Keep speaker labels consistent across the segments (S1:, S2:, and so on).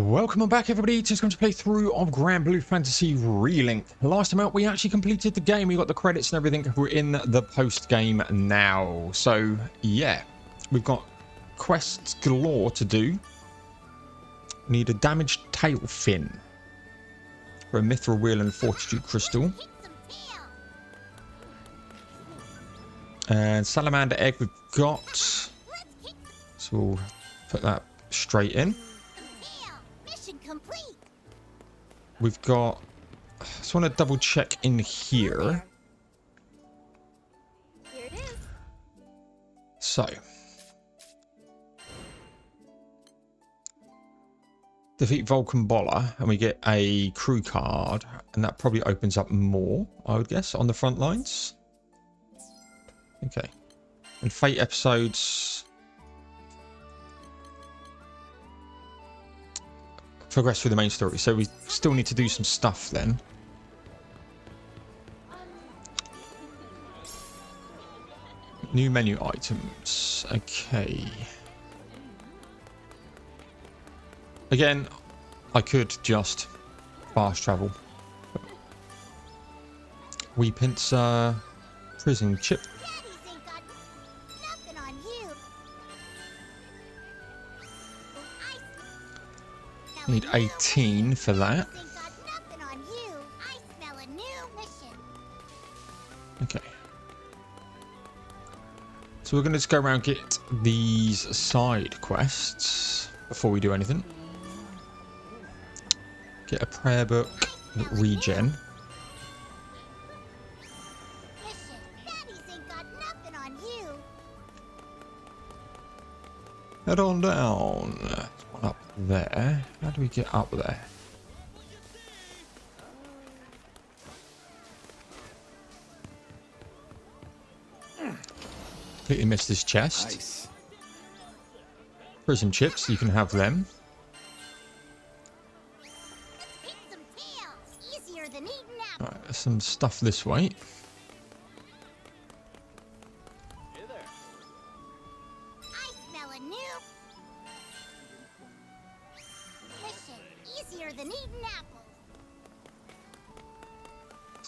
S1: Welcome back, everybody. Just going to play through of Granblue Fantasy Relink. Last time out, we actually completed the game. We got the credits and everything. We're in the post game now. So yeah, we've got quests galore to do. Need a damaged tail fin for a mithril wheel and fortitude crystal. And salamander egg we've got. So we'll put that straight in. We've got, I just want to double check in here.
S2: Here it is.
S1: So, defeat Vulcan Boller and we get a crew card, and that probably opens up more, I would guess, on the front lines. Okay. And Fate episodes. Progress through the main story, so we still need to do some stuff then. New menu items. Okay. Again, I could just fast travel. We pincer prison chip. Need 18 for that. Okay. So we're going to just go around and get these side quests before we do anything. Get a prayer book, regen. Head on down. Up there. How do we get up there? Completely missed this chest.
S3: Nice.
S1: Prison chips, you can have them. Right, there's some stuff this way.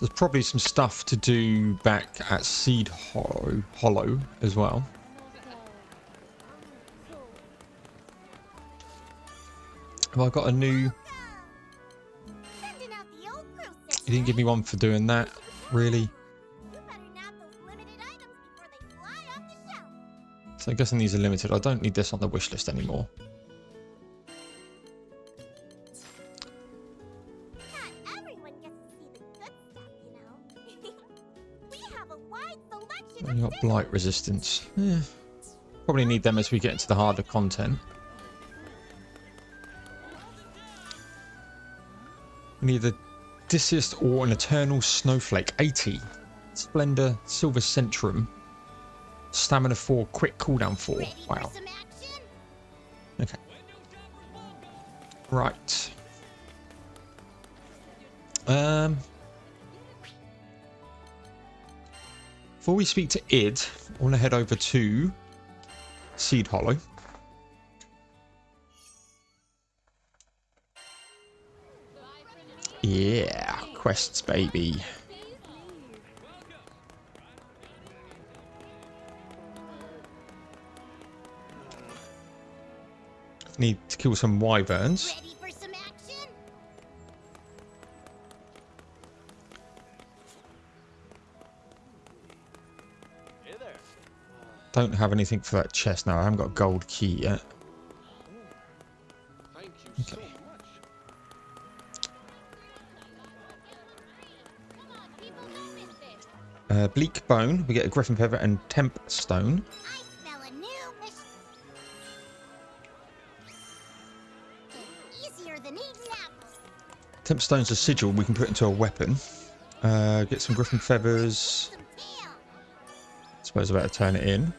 S1: There's probably some stuff to do back at Seed Hollow as well. Have I got a new... You didn't give me one for doing that, really? So I'm guessing these are limited. I don't need this on the wish list anymore. And you got blight resistance. Yeah. Probably need them as we get into the harder content. We need the Odysseus or an Eternal Snowflake. 80. Splendor, Silver Centrum. Stamina 4, quick cooldown 4. Wow. Okay. Right. Before we speak to Id, I want to head over to Seed Hollow. Yeah, quests, baby. Need to kill some wyverns. Don't have anything for that chest now. I haven't got a gold key yet. Okay. Bleak bone. We get a griffin feather and temp stone. Temp stone's a sigil we can put into a weapon. Get some griffin feathers. I suppose I better turn it in.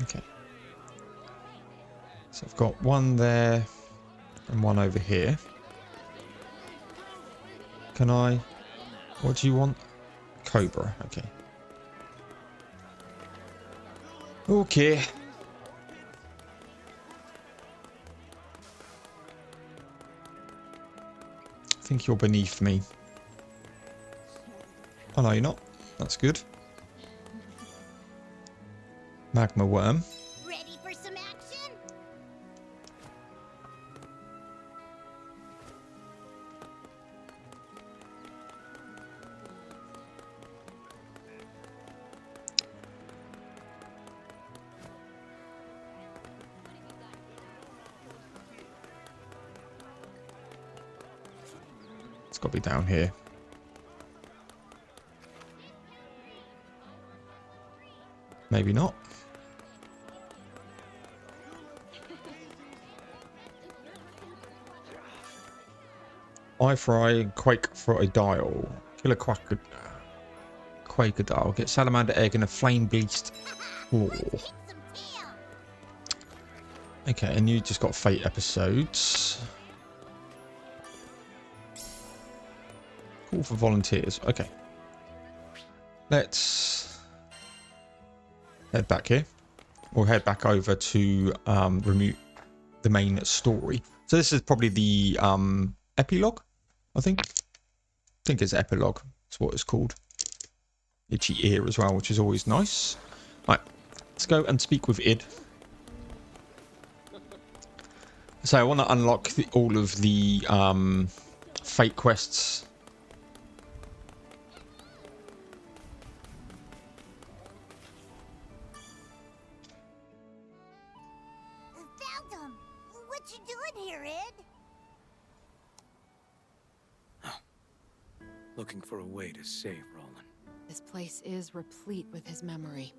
S1: Okay. So I've got one there and one over here. Can I? What do you want? Cobra. Okay. think you're beneath me. Oh, no, you're not. That's good. Magma worm.
S2: Ready for some action?
S1: It's got to be down here. Maybe not. Eye for eye, quake for a dial. Kill a quaker-dial. Get salamander egg and a flame beast claw. Okay, and you just got fate episodes. Call for volunteers. Okay. Let's head back here. We'll head back over to remove the main story. So this is probably the epilogue, I think. It's epilogue. That's what it's called. Itchy ear as well, which is always nice. Right, let's go and speak with Id. So I want to unlock all of the fate quests.
S2: Found him. What you doing here, Id?
S3: Looking for a way to save Roland.
S4: This place is replete with his memory.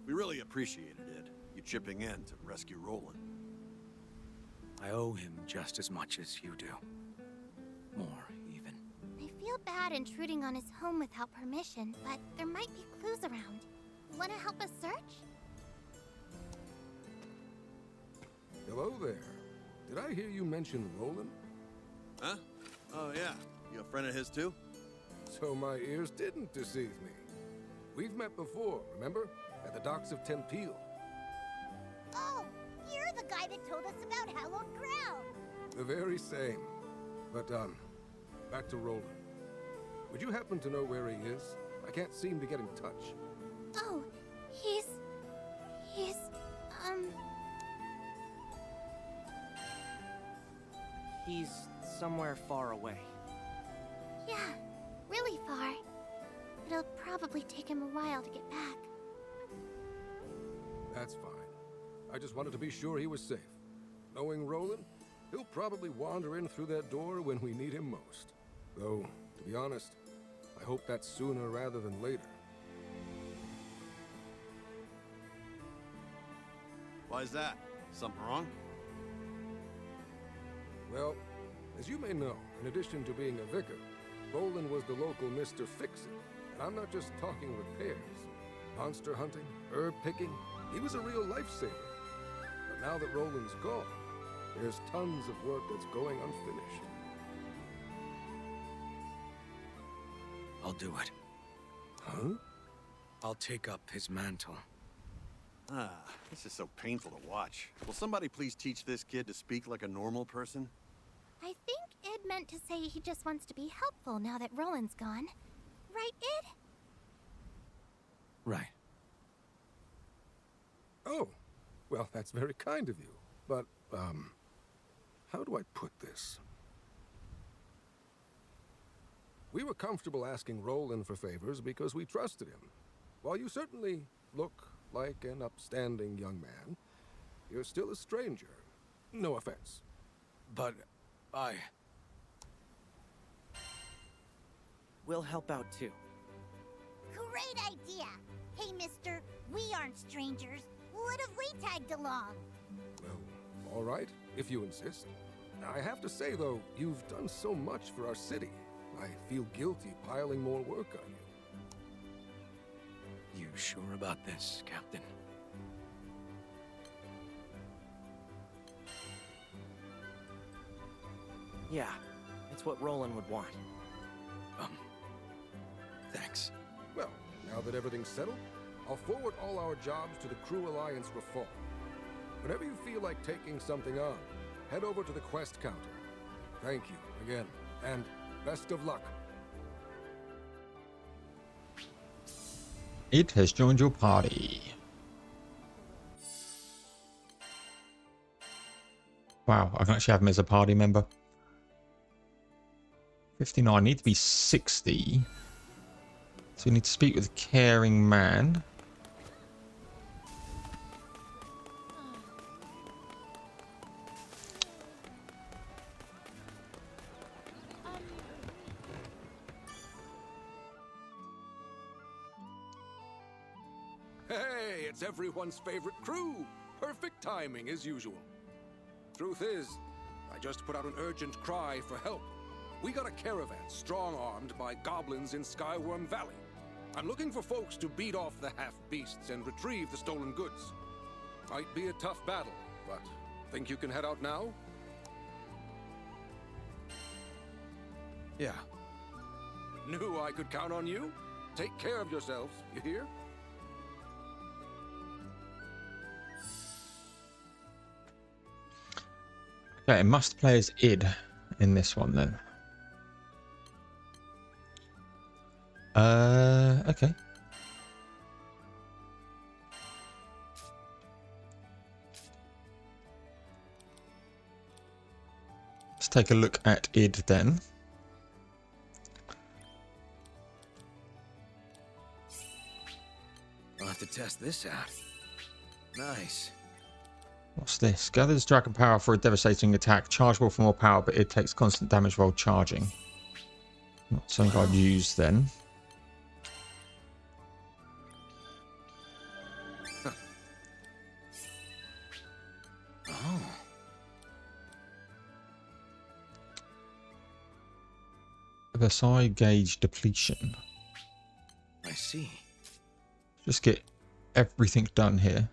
S5: We really appreciated it, you chipping in to rescue Roland.
S3: I owe him just as much as you do. More, even.
S2: I feel bad intruding on his home without permission, but there might be clues around. Want to help us search?
S6: Hello there. Did I hear you mention Roland?
S5: Huh? Oh yeah, you a friend of his too?
S6: So my ears didn't deceive me. We've met before, remember? At the docks of Tempeel.
S2: Oh, you're the guy that told us about hallowed ground.
S6: The very same. But, back to Roland. Would you happen to know where he is? I can't seem to get in touch.
S2: Oh, he's...
S7: He's somewhere far away.
S2: Yeah, really far. It'll probably take him a while to get back.
S6: That's fine. I just wanted to be sure he was safe. Knowing Roland, he'll probably wander in through that door when we need him most. Though, to be honest, I hope that's sooner rather than later.
S5: Why is that? Something wrong?
S6: Well, as you may know, in addition to being a vicar, Roland was the local Mr. Fix-It. And I'm not just talking repairs. Monster hunting, herb picking, he was a real lifesaver. But now that Roland's gone, there's tons of work that's going unfinished.
S3: I'll do it.
S6: Huh?
S3: I'll take up his mantle.
S5: Ah, this is so painful to watch. Will somebody please teach this kid to speak like a normal person?
S2: I think Id meant to say he just wants to be helpful now that Roland's gone. Right, Id?
S3: Right.
S6: Oh, well, that's very kind of you. But, how do I put this? We were comfortable asking Roland for favors because we trusted him. While you certainly look like an upstanding young man, you're still a stranger. No offense.
S3: But
S7: We'll help out too.
S2: Great idea! Hey, mister, we aren't strangers. What if we tagged along?
S6: Well, all right, if you insist. I have to say, though, you've done so much for our city. I feel guilty piling more work on you.
S3: you sure about this, Captain?
S7: Yeah, it's what Roland would want.
S3: Thanks.
S6: Well, now that everything's settled, I'll forward all our jobs to the Crew Alliance Reform. Whenever you feel like taking something on, head over to the quest counter. Thank you again. and best of luck.
S1: It has joined your party. Wow, I can actually have him as a party member. 59, need to be 60. So we need to speak with a caring man.
S6: Hey, it's everyone's favorite crew. Perfect timing as usual. Truth is, I just put out an urgent cry for help. We got a caravan strong-armed by goblins in Skyworm Valley. I'm looking for folks to beat off the half-beasts and retrieve the stolen goods. Might be a tough battle, but think you can head out now?
S3: Yeah.
S6: Knew I could count on you. Take care of yourselves, you hear?
S1: Okay, must play as id in this one then. Okay. Let's take a look at id then.
S3: I'll have to test this out. Nice.
S1: What's this? Gathers dragon power for a devastating attack. Chargeable for more power, but it takes constant damage while charging. Not something I'd use then.
S3: Huh. Oh.
S1: Versailles gauge depletion.
S3: I see.
S1: Just get everything done here.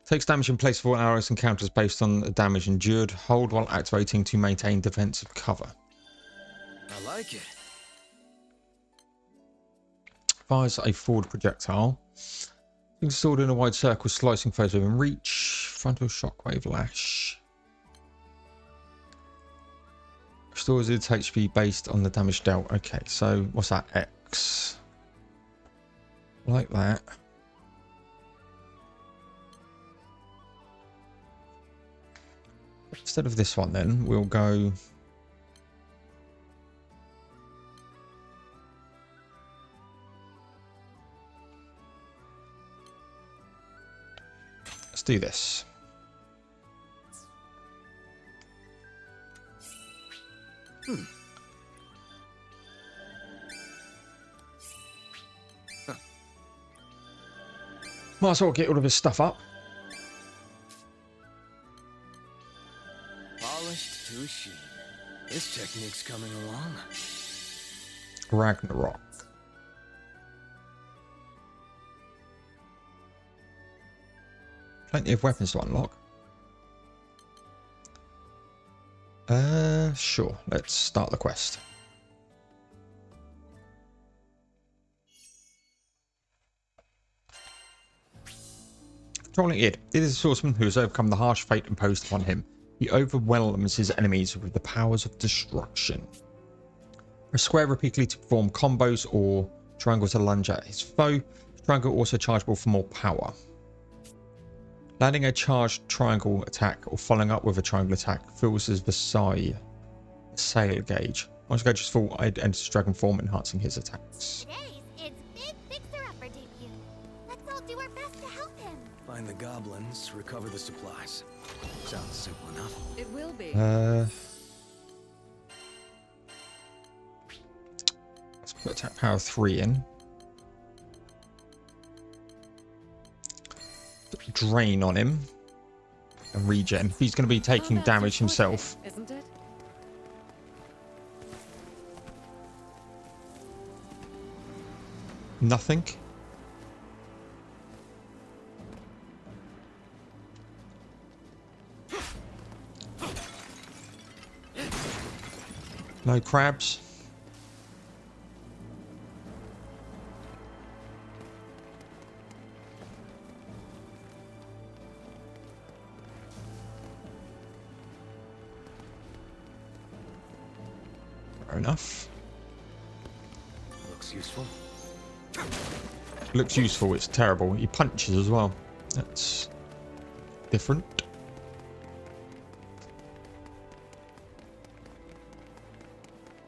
S1: Takes damage in place of all arrows and counters based on the damage endured. Hold while activating to maintain defensive cover.
S3: I like it.
S1: Fires a forward projectile. Being stored in a wide circle, slicing foes within reach. Frontal shockwave lash. Restores its HP based on the damage dealt. Okay, so what's that? X. Like that. Instead of this one then, we'll go... Let's do this. Might as well get all of his stuff up.
S3: Polished to a sheen. This technique's coming along.
S1: Ragnarok. Plenty of weapons to unlock. Sure. Let's start the quest. Controlling id. It is a swordsman who has overcome the harsh fate imposed upon him. He overwhelms his enemies with the powers of destruction. Press square repeatedly to perform combos or triangle to lunge at his foe. Triangle also chargeable for more power. Landing a charged triangle attack or following up with a triangle attack fills his Versailles sail gauge. Once gauge is full, Id enters dragon form, enhancing his attacks.
S2: Today's Id's big fixer-upper debut. Let's all do our best to help him.
S3: Find the goblins, recover the supplies. Sounds simple enough.
S4: It will be.
S1: Let's put attack power 3 in. Put drain on him. And regen. He's going to be taking damage himself.
S4: Isn't it?
S1: Nothing. No crabs. enough.
S3: Looks useful.
S1: Looks useful, it's terrible. He punches as well. That's different.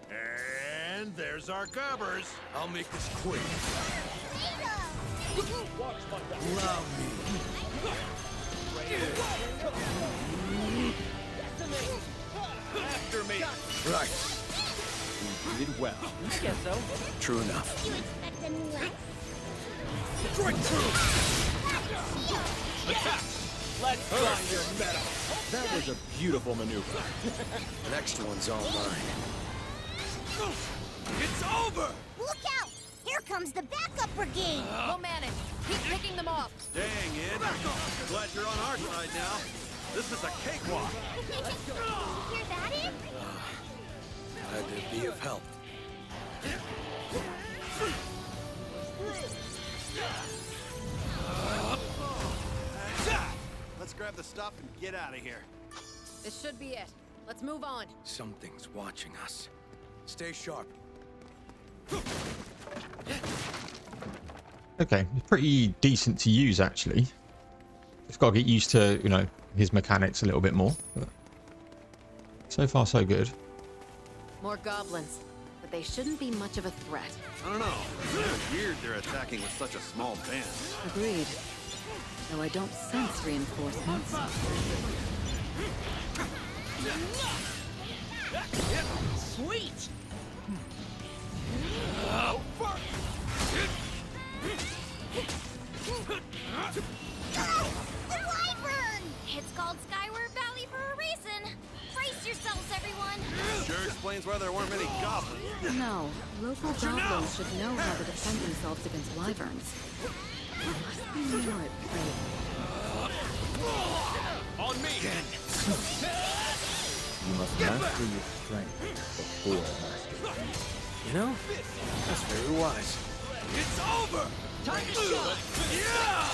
S5: And there's our gobbers.
S3: I'll make this quick.
S5: Allow me.
S3: After me. Right. You did well.
S7: I guess so.
S3: True enough.
S2: You expect any less?
S3: Strike through.
S7: Let's try your metal.
S3: That was a beautiful maneuver. The next one's all mine. It's over!
S2: Look out! Here comes the backup brigade!
S4: We'll manage. Keep picking them off.
S5: Dang, Ed. Glad you're on our side now. This is a cakewalk.
S2: Hear that, Ed?
S3: Glad to be of help.
S5: Let's grab the stuff and get out of here.
S4: This should be it. Let's move on.
S3: Something's watching us. Stay sharp.
S1: Okay, it's pretty decent to use actually. Just got to get used to, you know, his mechanics a little bit more. But so far, so good.
S4: More goblins, but they shouldn't be much of a threat.
S5: I don't know. It's weird they're attacking with such a small band.
S4: Agreed. Though I don't sense reinforcements.
S7: Sweet.
S2: The Vyrn! It's called Skyward Valley for a reason. Brace yourselves, everyone.
S5: Sure explains why there weren't many goblins.
S4: No, local goblins should know how to defend themselves against wyverns. There must be more at play.
S3: On me!
S8: You must master your strength before mastering.
S3: You know, that's very wise. It's over!
S7: Time to shine.
S3: Yeah!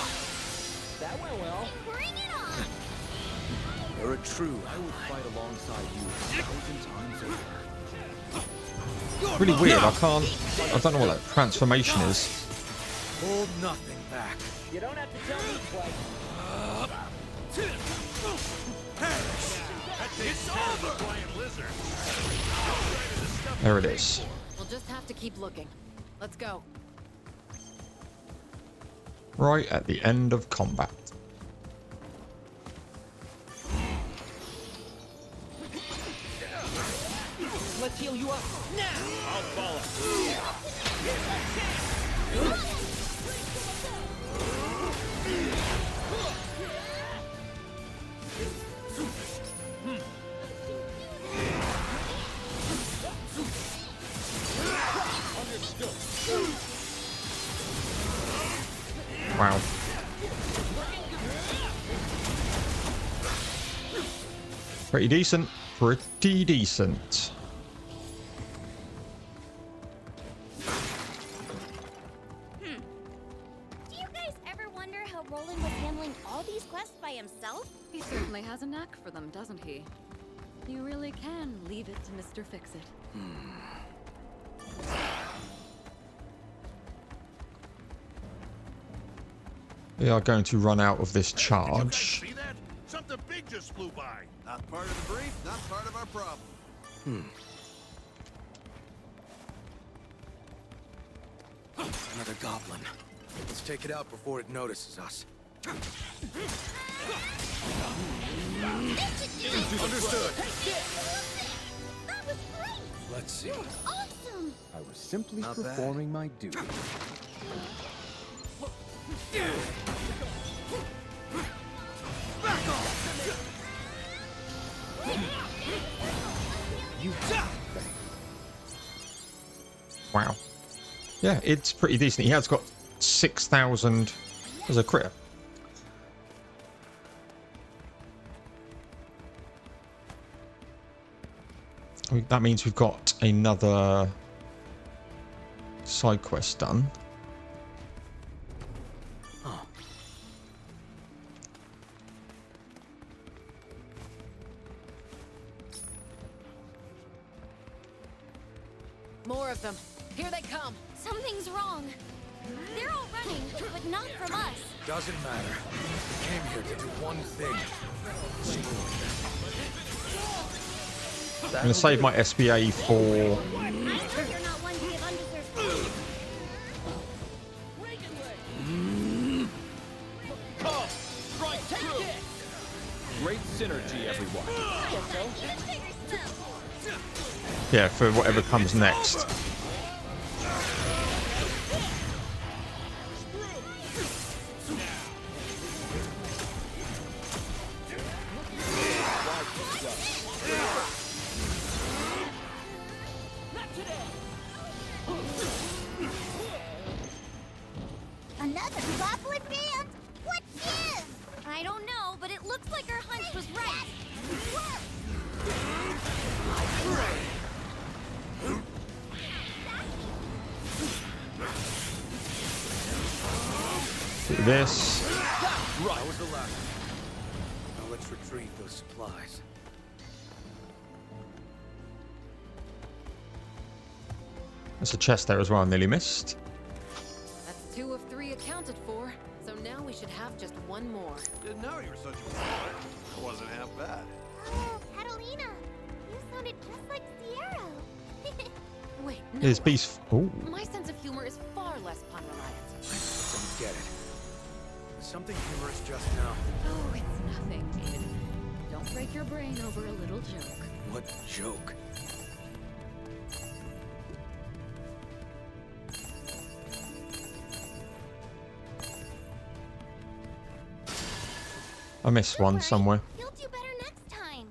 S7: That went well.
S2: Bring it on!
S3: You're a true.
S8: I would fight alongside you 1,000 times over.
S1: Really weird. I don't know what that transformation is.
S3: Hold nothing back.
S7: You don't have to tell me twice.
S3: It's over!
S1: There it is.
S4: We'll just have to keep looking. Let's go.
S1: Right at the end of combat.
S7: Let's heal you up now. I'll follow.
S1: Wow. Pretty decent. Pretty decent.
S2: Do you guys ever wonder how Roland was handling all these quests by himself?
S4: He certainly has a knack for them, doesn't he? You really can leave it to Mr. Fix-It.
S1: We are going to run out of this charge.
S5: See that? Something big just flew by. Not part of the brief, not part of our problem.
S3: Another goblin. Let's take it out before it notices us. Understood.
S2: That was great!
S3: Let's see.
S2: Awesome!
S8: I was simply
S3: Not bad.
S8: performing my duty.
S3: Back off!
S8: You
S1: Wow. Yeah, it's pretty decent. He has got 6,000 as a critter. That means we've got another side quest done.
S2: wrong. They're all running, but not from us.
S6: Doesn't matter. We came here to do one thing.
S1: I'm going to save my SBA for...
S2: I know you're not one to give undeserved food.
S7: Great synergy, everyone.
S1: Yeah, for whatever comes next.
S2: Another goblin band? What gives? I don't know, but it looks like our hunch was right.
S1: Do this.
S3: Right. That was the last one. Now let's retrieve those supplies.
S1: There's a chest there as well I nearly missed.
S4: That's 2 of 3 accounted for. So now we should have just one more.
S5: Didn't know you were such a sport. It wasn't half bad.
S2: Oh, Catalina, you sounded just like Sierra.
S4: Wait, no.
S1: Here's Beast. Oh,
S4: My sense of humor is far less pun reliant.
S3: Don't get it. Something humorous just now.
S4: Oh, it's nothing, kid. Don't break your brain over a little joke.
S3: What joke?
S1: I missed one somewhere.
S2: You'll do better next time.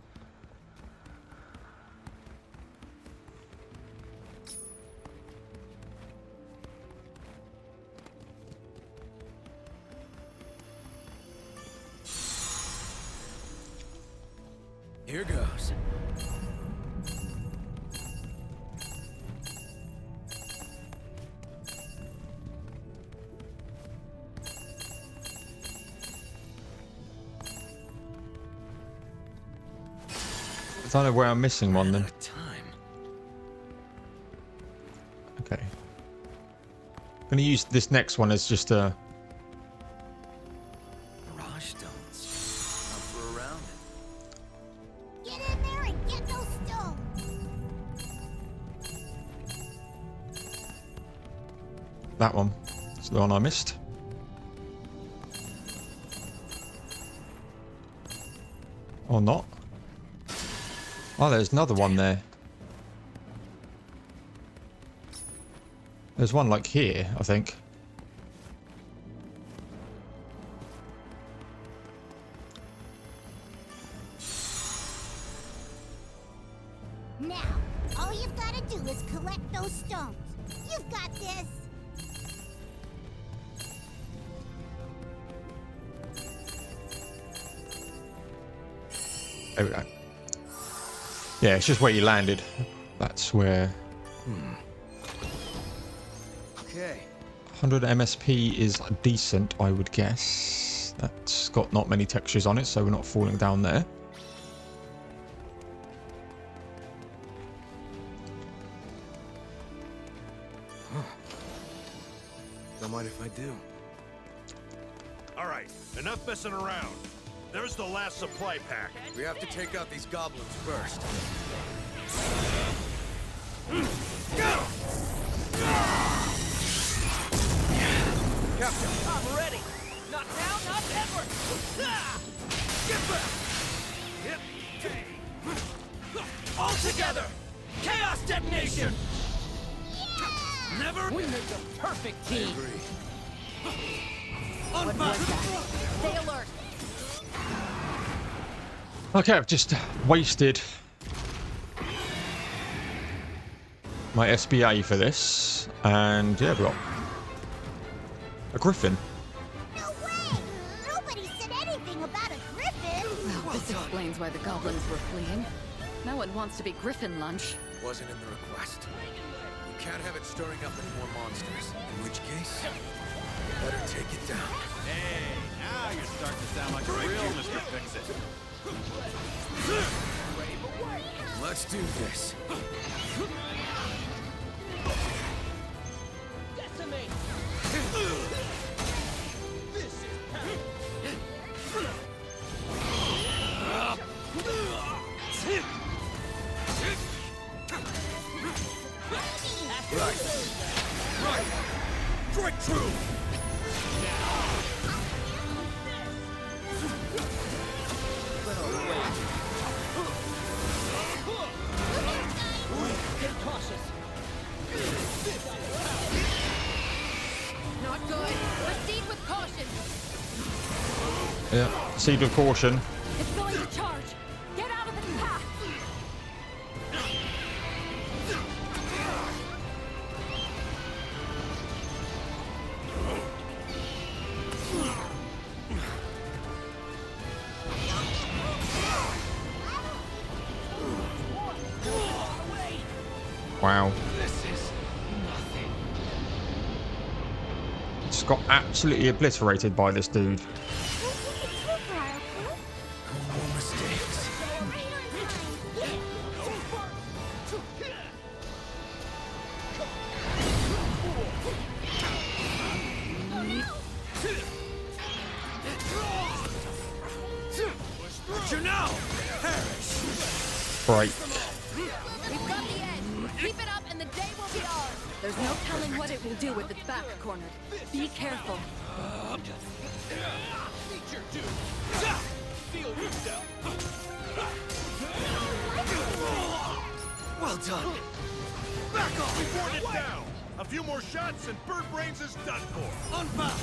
S3: Here goes.
S1: I don't know where I'm missing one then.
S3: Out of time.
S1: Okay. I'm going to use this next one as just a...
S3: Mirage stones. Out for a round.
S2: Get in there and get those stones.
S1: That one. It's the one I missed. Or not. Oh, there's another one there. There's one like here, I think.
S2: Now, all you've got to do is collect those stones. You've got this.
S1: There we go. Yeah, it's just where you landed. That's where...
S3: Okay.
S1: 100 MSP is decent, I would guess. That's got not many textures on it, so we're not falling down there.
S3: Don't mind if I do.
S9: All right, enough messing around. There's the last supply pack.
S3: We have to take out these goblins first.
S7: Captain, I'm ready. Not now, not ever. Get back. All together. Chaos detonation. Never. We make the perfect team. On fire.
S4: Stay alert.
S1: Okay, I've just wasted my SBA for this, and yeah, we've got a griffin.
S2: No way! Nobody said anything about a griffin.
S4: Well, this explains why the goblins were fleeing. No one wants to be griffin lunch.
S3: Wasn't in the request. We can't have it stirring up any more monsters. In which case, better take it down.
S5: Hey, now you're starting to sound like a real Mr. Fix-It.
S3: Let's do this.
S7: Decimate.
S3: Strike true!
S7: Get cautious.
S4: Not good. Proceed with caution.
S1: Yeah, proceed with caution.
S4: It's going to charge. Get out of its path.
S1: Wow.
S7: This is nothing.
S1: Just got absolutely obliterated by this dude.
S3: No more mistakes. You know!
S1: Right.
S4: We've got the edge. Keep it up and the day will be ours. There's no telling what it will do with its back cornered. Be careful.
S7: Feel yourself.
S3: Well done!
S9: Back off! We ward it down! A few more shots and Bird Brains is done for!
S3: Unbound!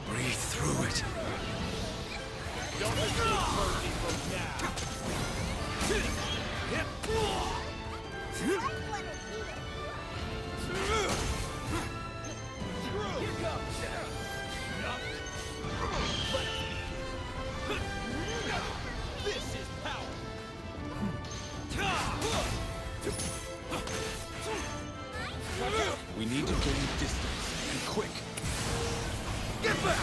S3: Breathe through it.
S7: Don't receive mercy from now. Here goes. This is power.
S3: We need to gain distance, and quick. Get back!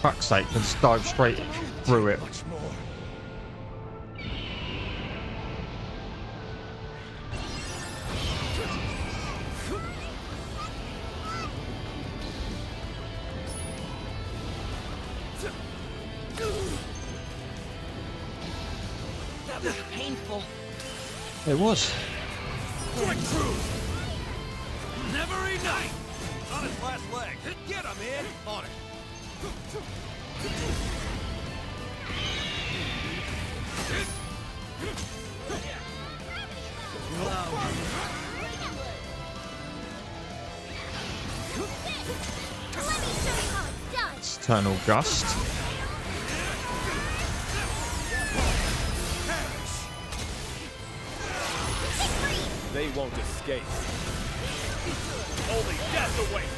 S1: Fuck's sake, let's dive straight through it.
S3: Much more.
S7: That was painful.
S1: It was.
S3: Strike true! Never enough! On his last leg. Get him, man! On it.
S1: External gust.
S7: They won't escape. Only death awaits.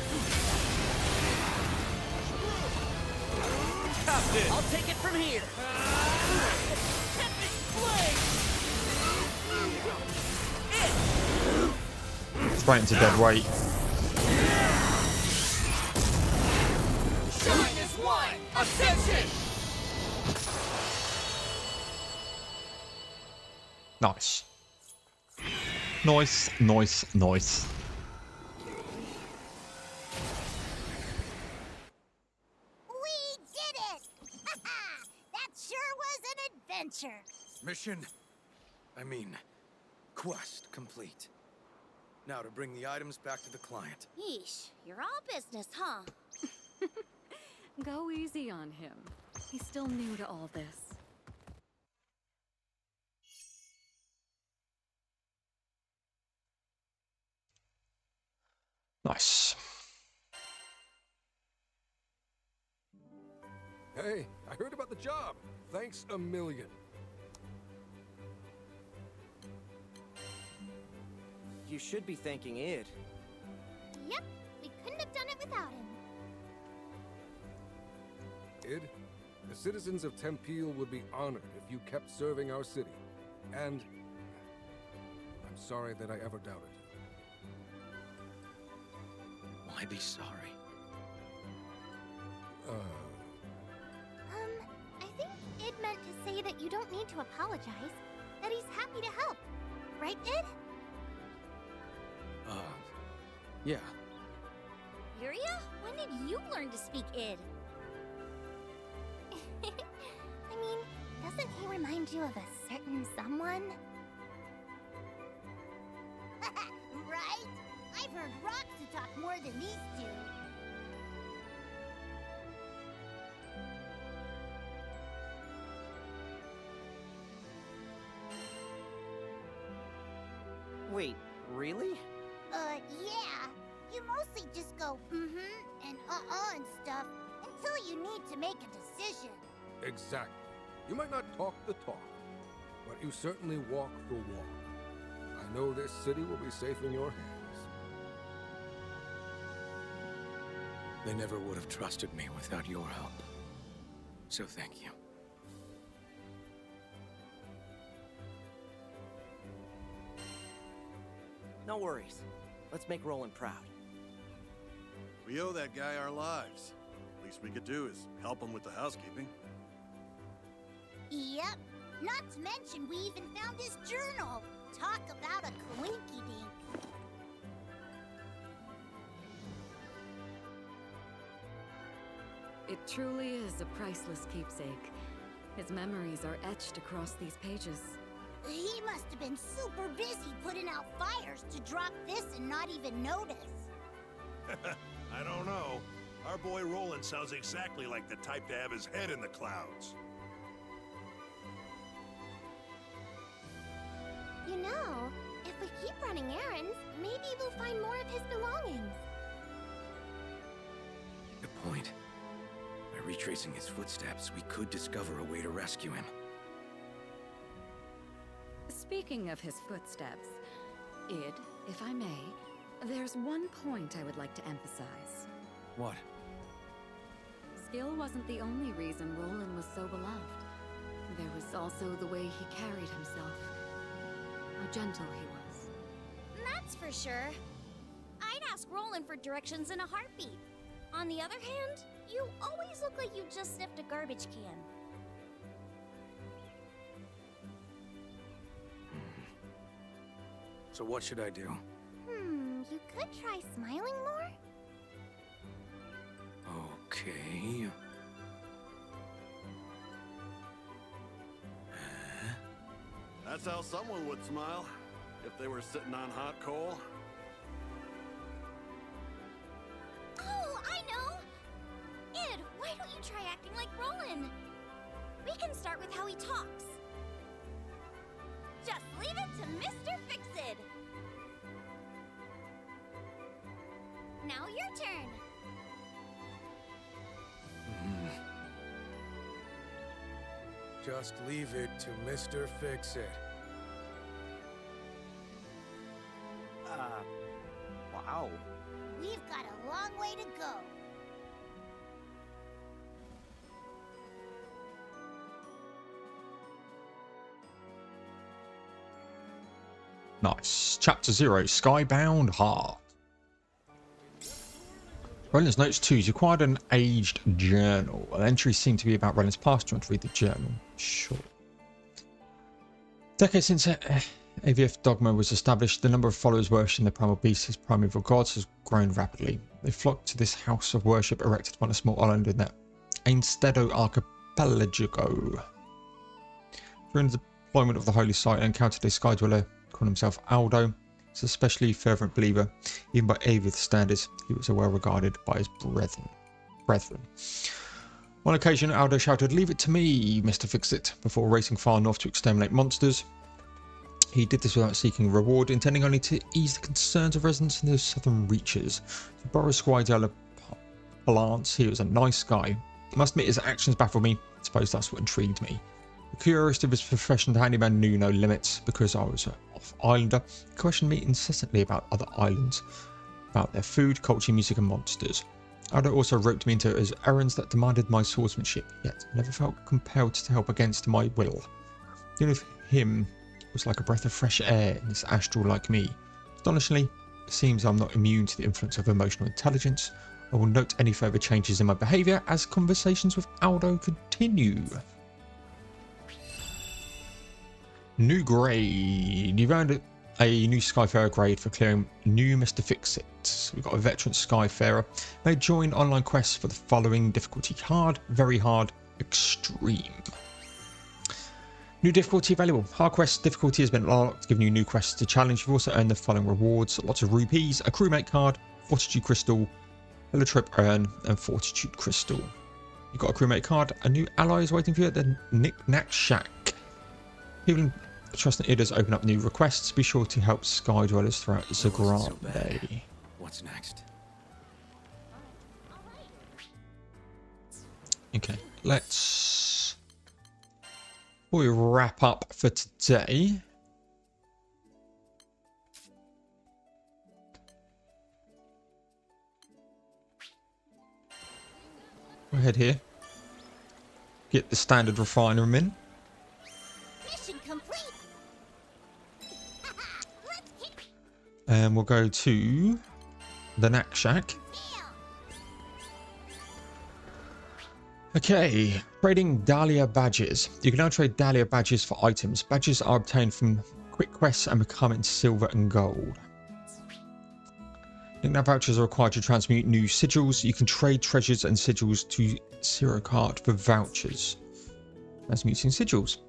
S7: Captain, I'll take it from here.
S1: Straight into dead weight.
S7: -1, ascension.
S1: Nice. Nice, nice, nice.
S2: We did it! That sure was an adventure.
S3: Mission, quest complete. Now to bring the items back to the client.
S2: Yeesh, you're all business, huh?
S4: Go easy on him. He's still new to all this.
S1: Nice.
S6: Hey, I heard about the job. Thanks a million.
S7: You should be thanking Id.
S2: Yep, we couldn't have done it without him.
S6: Id, the citizens of Tempeel would be honored if you kept serving our city. And I'm sorry that I ever doubted you.
S3: Why be sorry?
S2: I think Id meant to say that you don't need to apologize. That he's happy to help. Right, Id?
S3: Yeah.
S2: Lyria? When did you learn to speak Id? remind you of a certain someone? Right? I've heard rocks who talk more than these two.
S7: Wait, really?
S2: Yeah. You mostly just go mm-hmm and and stuff until you need to make a decision.
S6: Exactly. You might not talk the talk, but you certainly walk the walk. I know this city will be safe in your hands.
S3: They never would have trusted me without your help. So thank you.
S7: No worries. Let's make Roland proud.
S5: We owe that guy our lives. Least we could do is help him with the housekeeping.
S2: Yep. Not to mention we even found his journal. Talk about a coinky-dink.
S4: It truly is a priceless keepsake. His memories are etched across these pages.
S2: He must have been super busy putting out fires to drop this and not even notice.
S9: I don't know. Our boy Roland sounds exactly like the type to have his head in the clouds.
S2: You know, if we keep running errands, maybe we'll find more of his belongings.
S3: Good point. By retracing his footsteps, we could discover a way to rescue him.
S4: Speaking of his footsteps, Id, if I may, there's one point I would like to emphasize.
S3: What?
S4: Skill wasn't the only reason Roland was so beloved. There was also the way he carried himself. How gentle he was.
S2: That's for sure. I'd ask Roland for directions in a heartbeat. On the other hand, you always look like you just sniffed a garbage can.
S3: So what should I do?
S2: You could try smiling more?
S3: Okay.
S5: That's how someone would smile if they were sitting on hot coal.
S2: Oh, I know! Id, why don't you try acting like Roland? We can start with how he talks. Just leave it to Mr. Fix-It. Now your turn.
S6: Just leave it to Mr. Fix-It.
S7: Wow.
S2: We've got a long way to go.
S1: Nice. Chapter 0, Skybound Heart. Roland's notes 2. He's acquired an aged journal. An entry seemed to be about Roland's past. Do you want to read the journal? Sure. Decades since AVF dogma was established, the number of followers worshipping the primal beasts as primeval gods has grown rapidly. They flocked to this house of worship erected upon a small island in the Ainstedo archipelago. During the deployment of the holy site, I encountered a sky dweller calling himself Aldo. He's an especially fervent believer. Even by Avith standards, he was well regarded by his brethren. On occasion, Aldo shouted, "Leave it to me, Mr. Fix-It," before racing far north to exterminate monsters. He did this without seeking reward, intending only to ease the concerns of residents in the southern reaches. To borrow Squidella Balance, he was a nice guy. I must admit his actions baffled me. I suppose that's what intrigued me. The curiosity of his profession, the handyman knew no limits. Because I was an off-islander, he questioned me incessantly about other islands, about their food, culture, music and monsters. Aldo also roped me into his errands that demanded my swordsmanship, yet I never felt compelled to help against my will. Dealing with him was like a breath of fresh air in this astral like me. Astonishingly, it seems I'm not immune to the influence of emotional intelligence. I will note any further changes in my behaviour as conversations with Aldo continue. New grade. You've earned a new Skyfarer grade for clearing new Mr. Fix-It. We've got a veteran Skyfarer. May join online quests for the following difficulty: hard, very hard, extreme. New difficulty available. Hard quest difficulty has been unlocked, giving you new quests to challenge. You've also earned the following rewards: lots of rupees, a crewmate card, fortitude crystal, a trip urn, and fortitude crystal. You've got a crewmate card. A new ally is waiting for you at the Knick-Knack Shack. People trust that it does open up new requests. Be sure to help sky dwellers throughout Zegagrande.
S3: What's next?
S1: Okay, let's we wrap up for today. Go ahead here. Get the standard refinery in.
S2: Mission complete.
S1: And we'll go to the Knack Shack. Okay, trading Dahlia badges. You can now trade Dahlia badges for items. Badges are obtained from quick quests and become in silver and gold. Knick-Knack vouchers are required to transmute new sigils. You can trade treasures and sigils to Zero Card for vouchers. Transmuting sigils.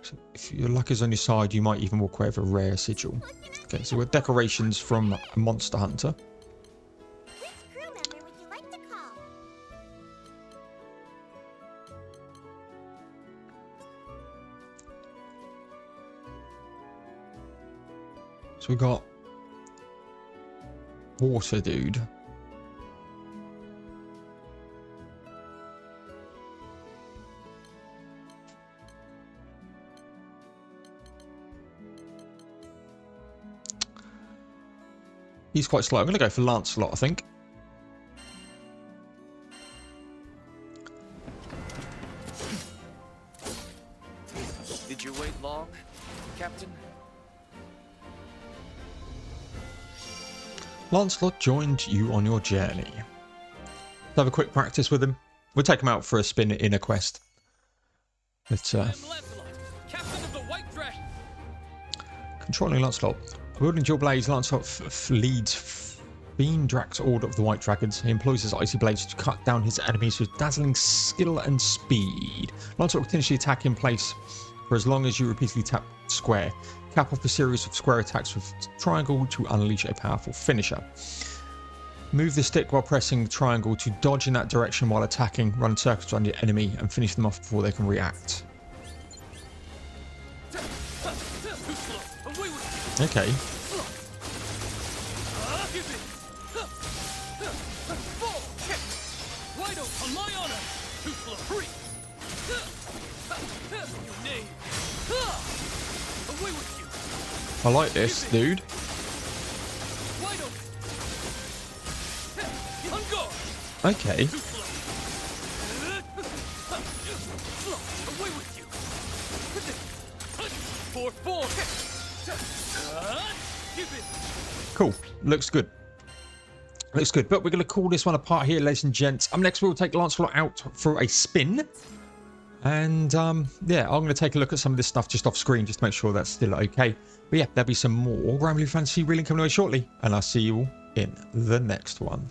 S1: So if your luck is on your side, you might even walk away with a rare sigil. Okay, so we've got decorations from a Monster Hunter.
S2: Which crew member would you like to call?
S1: So we got Water Dude. He's quite slow. I'm going to go for Lancelot, I think.
S3: Did you wait long, Captain?
S1: Lancelot joined you on your journey. Let's have a quick practice with him. We'll take him out for a spin in a quest. But,
S3: I'm Lancelot, Captain of the White Dragon.
S1: controlling Lancelot. Wielding dual blades, Lancelot leads Vyrn's Order of the White Dragons. He employs his icy blades to cut down his enemies with dazzling skill and speed. Lancelot will continuously attack in place for as long as you repeatedly tap square. Cap off a series of square attacks with triangle to unleash a powerful finisher. Move the stick while pressing triangle to dodge in that direction while attacking. Run circles around your enemy and finish them off before they can react. Okay. I like this, dude. Okay. Cool. Looks good. Looks good. But we're going to call this one apart here, ladies and gents. Next we'll take Lancelot out for a spin. And yeah, I'm going to take a look at some of this stuff just off screen, just to make sure that's still okay. But yeah, there'll be some more Granblue Fantasy Relink coming away shortly. And I'll see you all in the next one.